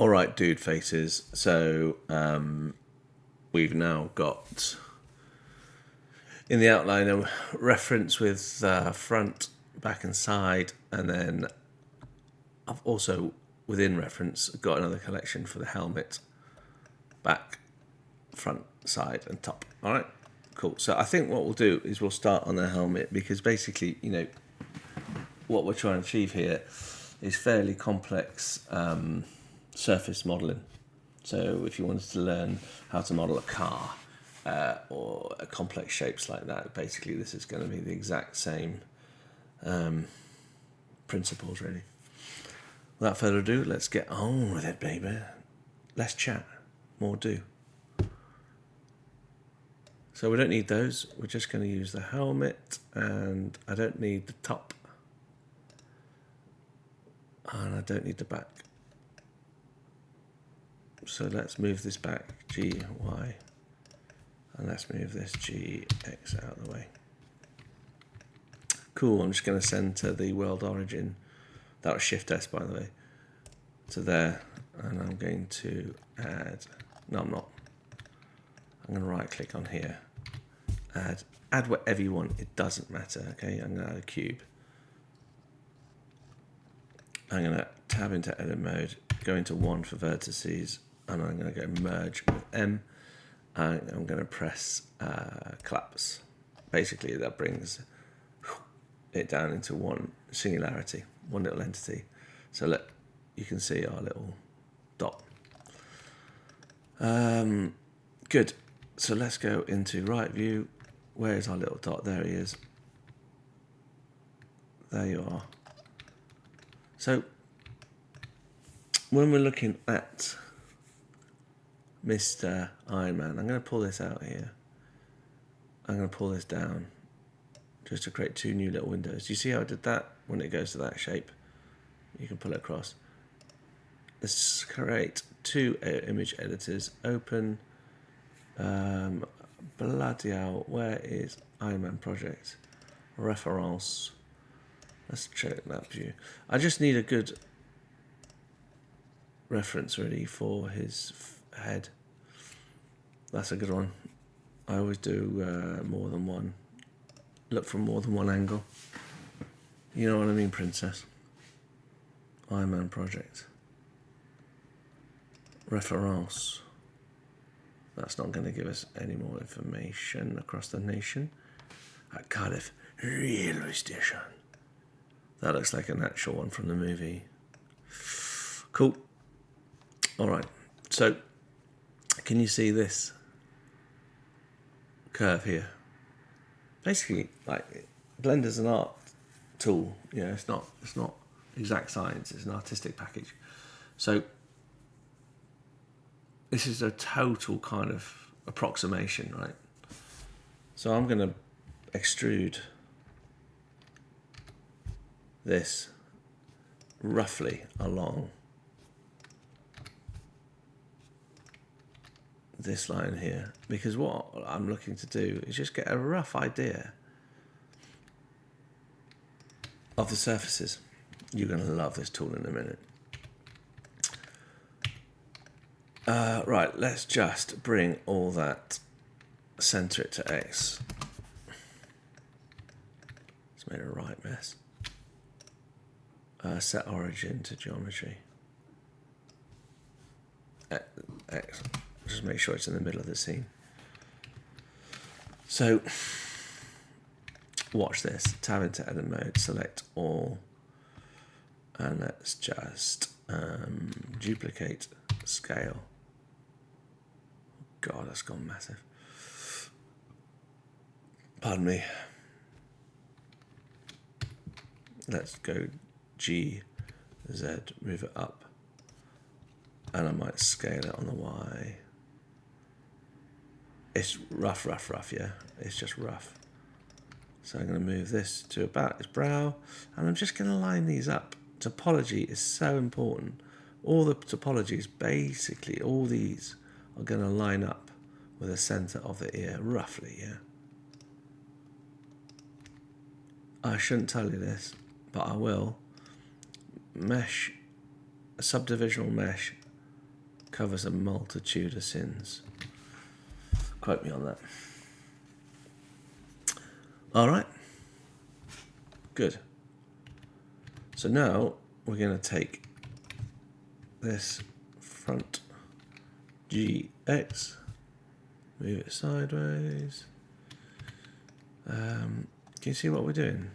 All right, dude faces. So we've now got in the outline a reference with front, back and side, and then I've also within reference got another collection for the helmet, back, front, side and top. All right, cool. So I think what we'll do is we'll start on the helmet because basically, what we're trying to achieve here is fairly complex surface modelling. So if you wanted to learn how to model a car or complex shapes like that, basically this is going to be the exact same principles, really. Without further ado, let's get on with it, baby. Less chat, more do. So we don't need those. We're just going to use the helmet, and I don't need the top. And I don't need the back. So let's move this back, G, Y. And let's move this G, X out of the way. Cool, I'm just going to center the world origin. That was Shift S, by the way, to there. And I'm going to add, no, I'm not. I'm going to right click on here. Add whatever you want, it doesn't matter, okay? I'm going to add a cube. I'm going to tab into edit mode, go into 1 for vertices, and I'm going to go merge with M, and I'm going to press collapse. Basically, that brings it down into one singularity, one little entity. So you can see our little dot. Good. So let's go into right view. Where is our little dot? There he is. There you are. So when we're looking at Mr. Iron Man, I'm going to pull this out here. I'm going to pull this down just to create 2 new little windows. Do you see how I did that? When it goes to that shape, you can pull it across. Let's create 2 image editors. Open. Bloody hell, where is Iron Man project? Reference. Let's check that view. I just need a good reference really for his head. That's a good one. I always do more than one. Look from more than one angle. You know what I mean, princess? Iron Man project. Reference. That's not going to give us any more information across the nation. At Cardiff Railway Station. That looks like an actual one from the movie. Cool. Alright, so can you see this curve here? Basically, like, Blender's an art tool. It's not exact science, it's an artistic package. So this is a total kind of approximation, right? So I'm going to extrude this roughly along this line here, because what I'm looking to do is just get a rough idea of the surfaces. You're going to love this tool in a minute. Right, let's just bring all that, center it to X. It's made a right mess. Set origin to geometry. X. Just make sure it's in the middle of the scene. So, watch this. Tab into edit mode, select all, and let's just duplicate scale. God, that's gone massive. Pardon me. Let's go G, Z, move it up. And I might scale it on the Y. It's rough, yeah? It's just rough. So I'm going to move this to about his brow. And I'm just going to line these up. Topology is so important. All the topologies, basically, all these are going to line up with the center of the ear, roughly, yeah? I shouldn't tell you this, but I will. Mesh, subdivisional mesh, covers a multitude of sins. Quote me on that. All right. Good. So now we're going to take this front GX, move it sideways. Can you see what we're doing?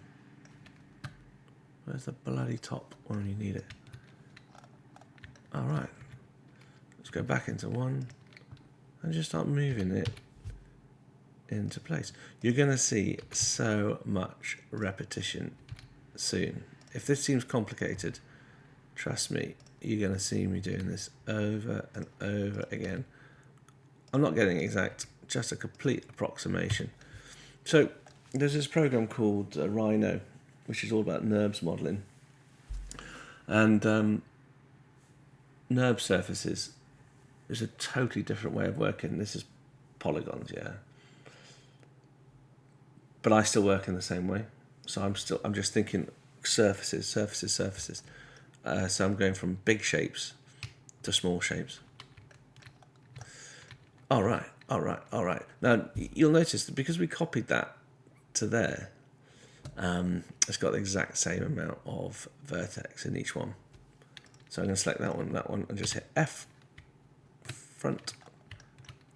Where's the bloody top when you need it? All right. Let's go back into one and just start moving it into place. You're going to see so much repetition soon. If this seems complicated, trust me, you're going to see me doing this over and over again. I'm not getting exact, just a complete approximation. So there's this program called Rhino, which is all about NURBS modeling. And NURBS surfaces is a totally different way of working. This is polygons, yeah. But I still work in the same way. So I'm just thinking surfaces. So I'm going from big shapes to small shapes. All right. Now, you'll notice that because we copied that to there, it's got the exact same amount of vertex in each one. So I'm going to select that one, and just hit F, front.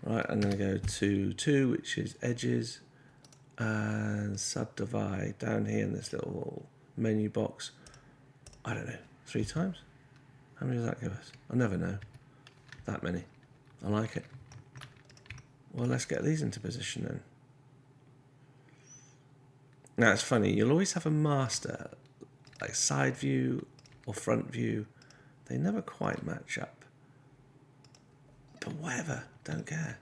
Right, I'm going to go to 2, which is edges, and subdivide down here in this little menu box. I don't know, 3 times? How many does that give us? I never know. That many. I like it. Well, let's get these into position then. Now, it's funny, you'll always have a master, like side view or front view. They never quite match up. But whatever, don't care.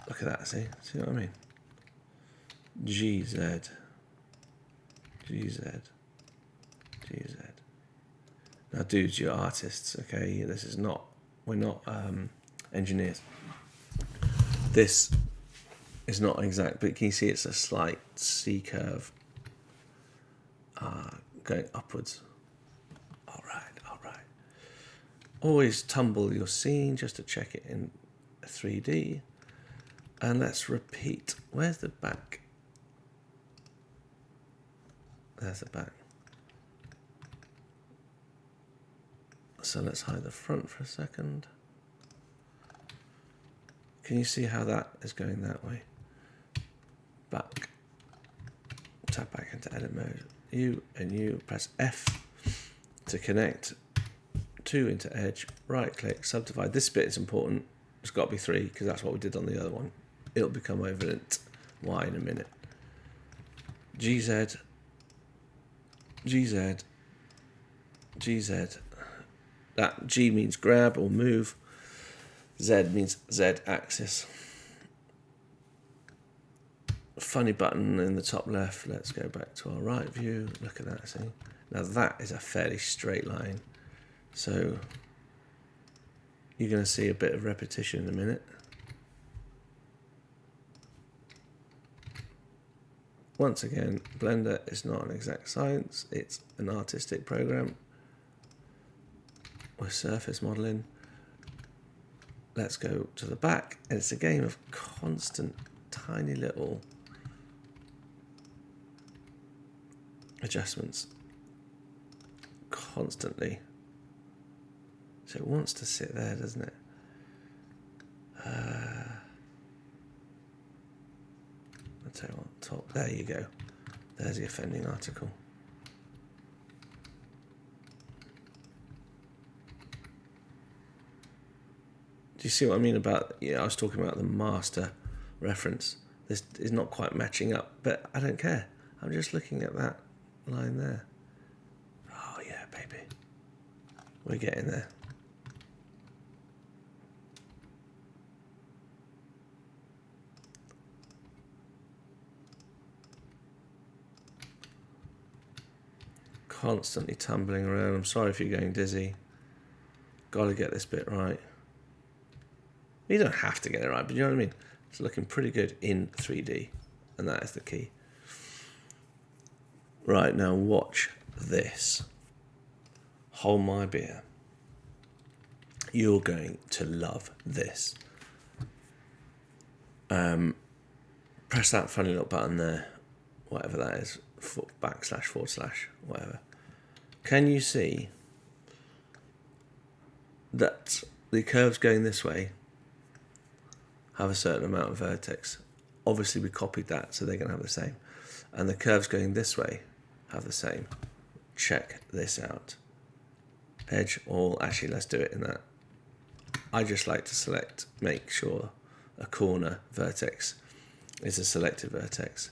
Look at that, see what I mean? GZ. Now, dudes, you're artists, okay? This is not, we're not engineers. This is not exact, but can you see it's a slight C curve going upwards? All right. Always tumble your scene just to check it in 3D. And let's repeat. Where's the back? There's the back. So let's hide the front for a second. Can you see how that is going that way? Back. Tap back into edit mode. You press F to connect. 2 into edge. Right click, subdivide. This bit is important. It's got to be 3 because that's what we did on the other one. It'll become evident why in a minute. GZ. That G means grab or move. Z means Z axis. Funny button in the top left. Let's go back to our right view. Look at that, see? Now that is a fairly straight line. So you're going to see a bit of repetition in a minute. Once again, Blender is not an exact science. It's an artistic program. With surface modeling. Let's go to the back. And it's a game of constant, tiny little adjustments. Constantly. So it wants to sit there, doesn't it? I'll tell you what, top. There you go. There's the offending article. Do you see what I mean about, I was talking about the master reference. This is not quite matching up, but I don't care. I'm just looking at that line there. Oh yeah, baby. We're getting there. Constantly tumbling around. I'm sorry if you're going dizzy. Got to get this bit right. You don't have to get it right, but you know what I mean? It's looking pretty good in 3D, and that is the key. Right, now watch this. Hold my beer. You're going to love this. Press that funny little button there, whatever that is, backslash, forward slash, whatever. Can you see that the curves going this way have a certain amount of vertex? Obviously we copied that, so they're going to have the same. And the curves going this way have the same. Check this out. Edge, all, actually let's do it in that. I just like to select, make sure a corner vertex is a selected vertex.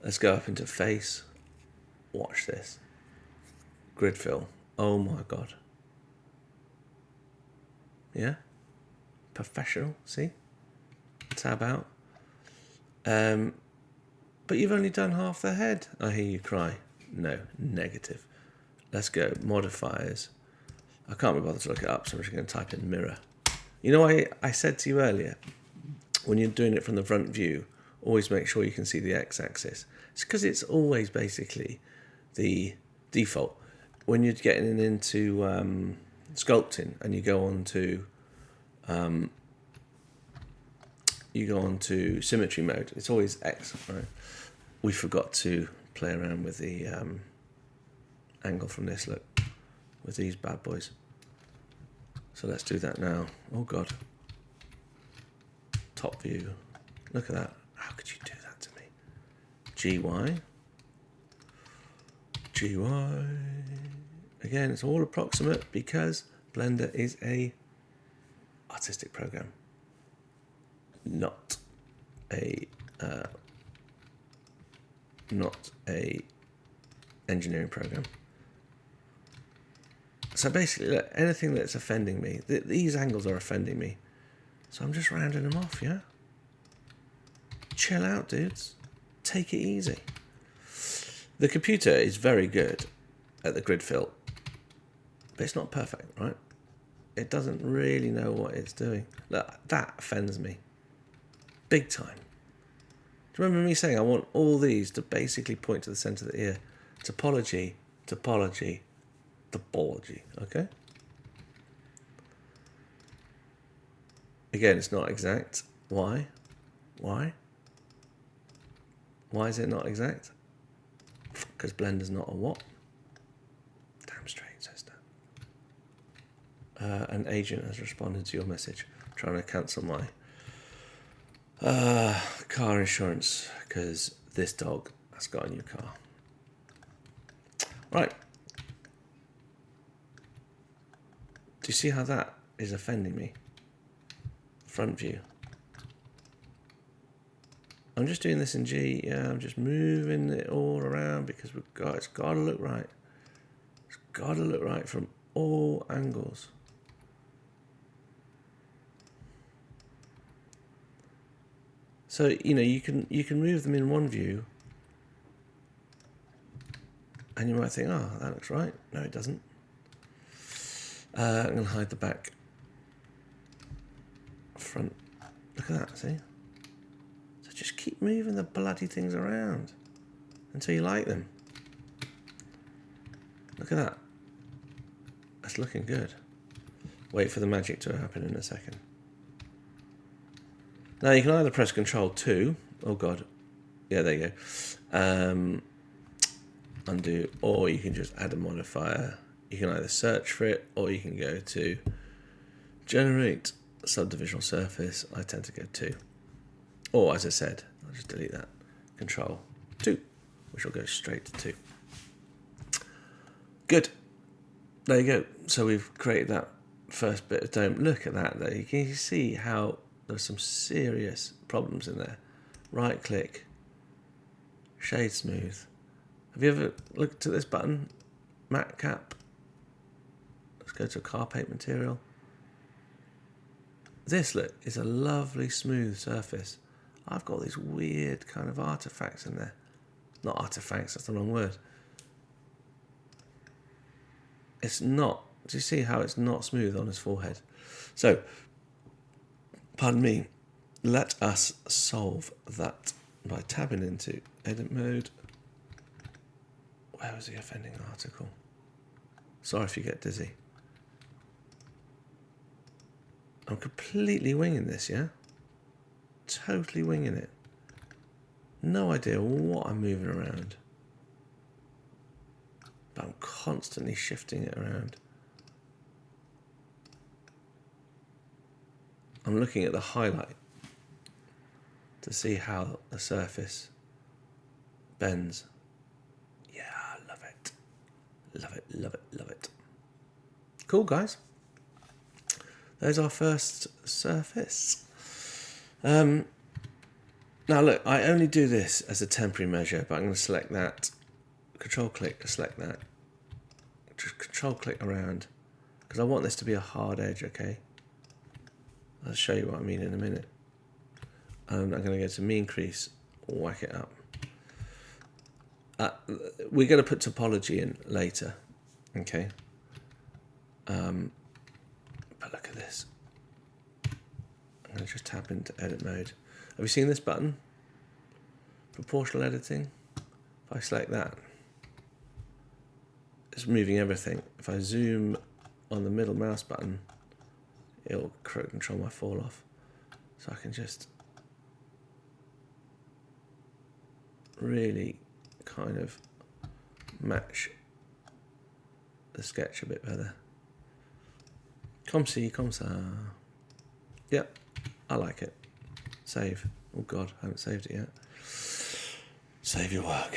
Let's go up into face. Watch this. Grid fill. Oh my God. Yeah? Professional, see? Tab out. But you've only done half the head, I hear you cry. No, negative. Let's go, modifiers. I can't be bothered to look it up, so I'm just going to type in mirror. You know, I said to you earlier, when you're doing it from the front view, always make sure you can see the x-axis. It's because it's always basically the default. When you're getting into sculpting and you go on to symmetry mode, it's always X, right? We forgot to play around with the angle from this, look, with these bad boys. So let's do that now. Oh God. Top view. Look at that. How could you do that to me? GY. GY. Again, it's all approximate because Blender is a artistic program, not a engineering program. So basically, look, anything that's offending me, these angles are offending me, so I'm just rounding them off. Yeah, chill out, dudes. Take it easy. The computer is very good at the grid fill, but it's not perfect, right? It doesn't really know what it's doing. Look, that offends me big time. Do you remember me saying I want all these to basically point to the center of the ear? Topology, topology, topology, okay? Again, it's not exact. Why? Why? Why is it not exact? Because Blender's not a what? Damn straight, sister. An agent has responded to your message. I'm trying to cancel my car insurance because this dog has got a new car. Right. Do you see how that is offending me? Front view. I'm just doing this in G. Yeah, I'm just moving it all around because it's got to look right. It's got to look right from all angles. So, you know, you can move them in one view and you might think, oh, that looks right. No, it doesn't. I'm going to hide the back. Front. Look at that, see? So just keep moving the bloody things around until you like them. Look at that. That's looking good. Wait for the magic to happen in a second. Now you can either press Control 2. Oh God. Yeah, there you go. Undo, or you can just add a modifier. You can either search for it, or you can go to Generate Subdivisional Surface. I tend to go 2. Or, as I said, I'll just delete that. Control 2, which will go straight to 2. Good. There you go. So we've created that first bit of dome. Look at that, though. You can see how there's some serious problems in there. Right click, shade smooth. Have you ever looked at this button? Matte cap. Let's go to car paint material. This, look, is a lovely smooth surface. I've got these weird kind of artifacts in there. Not artifacts, that's the wrong word. It's not. Do you see how it's not smooth on his forehead? So, pardon me, let us solve that by tabbing into edit mode. Where was the offending article? Sorry if you get dizzy. I'm completely winging this, yeah? Totally winging it. No idea what I'm moving around. But I'm constantly shifting it around. I'm looking at the highlight to see how the surface bends. Yeah, I love it. Love it, love it, love it. Cool, guys. There's our first surface. Now look, I only do this as a temporary measure, but I'm going to select that, control click to select that, just control click around, because I want this to be a hard edge, okay? I'll show you what I mean in a minute. I'm going to go to mean crease, whack it up. We're going to put topology in later, okay? But look at this. I'm going to just tap into edit mode. Have you seen this button? Proportional editing. If I select that, it's moving everything. If I zoom on the middle mouse button, it'll control my fall off. So I can just really kind of match the sketch a bit better. Comsa. Yep, I like it. Save. Oh God, I haven't saved it yet. Save your work.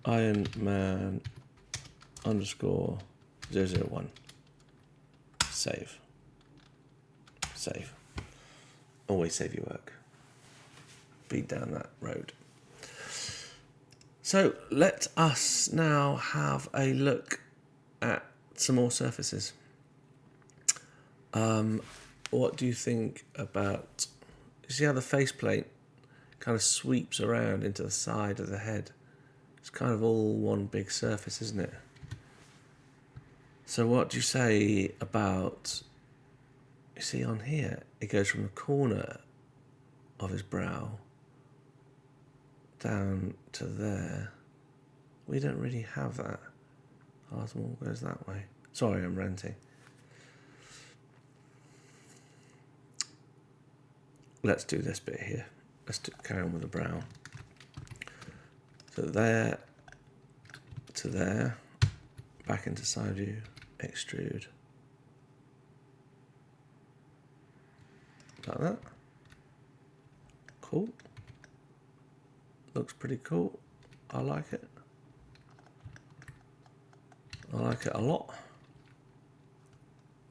Ironman _ 001. Save. Save. Always save your work. Beat down that road. So let us now have a look at some more surfaces. What do you think about, you see how the faceplate kind of sweeps around into the side of the head? It's kind of all one big surface, isn't it? So what do you say about, you see on here, it goes from the corner of his brow down to there. We don't really have that. Oswald goes that way. Sorry, I'm ranting. Let's do this bit here. Let's carry on with the brow. So there to there, back into side view, extrude. Like that. Cool. Looks pretty cool. I like it. I like it a lot.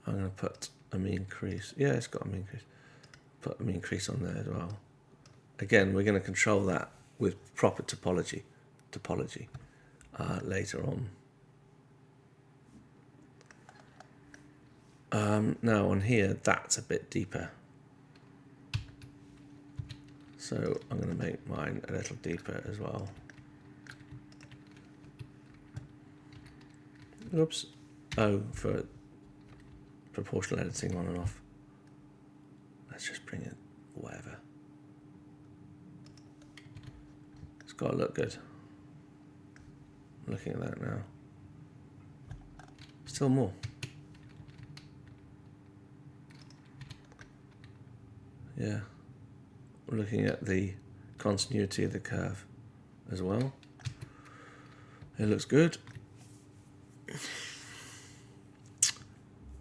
I'm going to put a mean crease. Yeah, it's got a mean crease. Put a mean crease on there as well. Again, we're going to control that with proper topology later on. Now on here, that's a bit deeper. So I'm going to make mine a little deeper as well. Oops. Oh, for proportional editing on and off. Let's just bring it whatever. It's got to look good. I'm looking at that now. Still more. Yeah. I'm looking at the continuity of the curve as well. It looks good.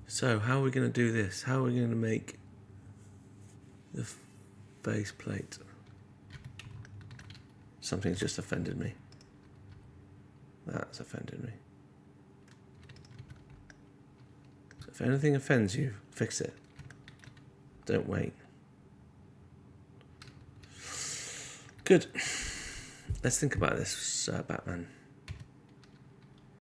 So how are we going to do this? How are we going to make the base plate? Something's just offended me. That's offended me. If anything offends you, fix it. Don't wait. Good. Let's think about this, Batman.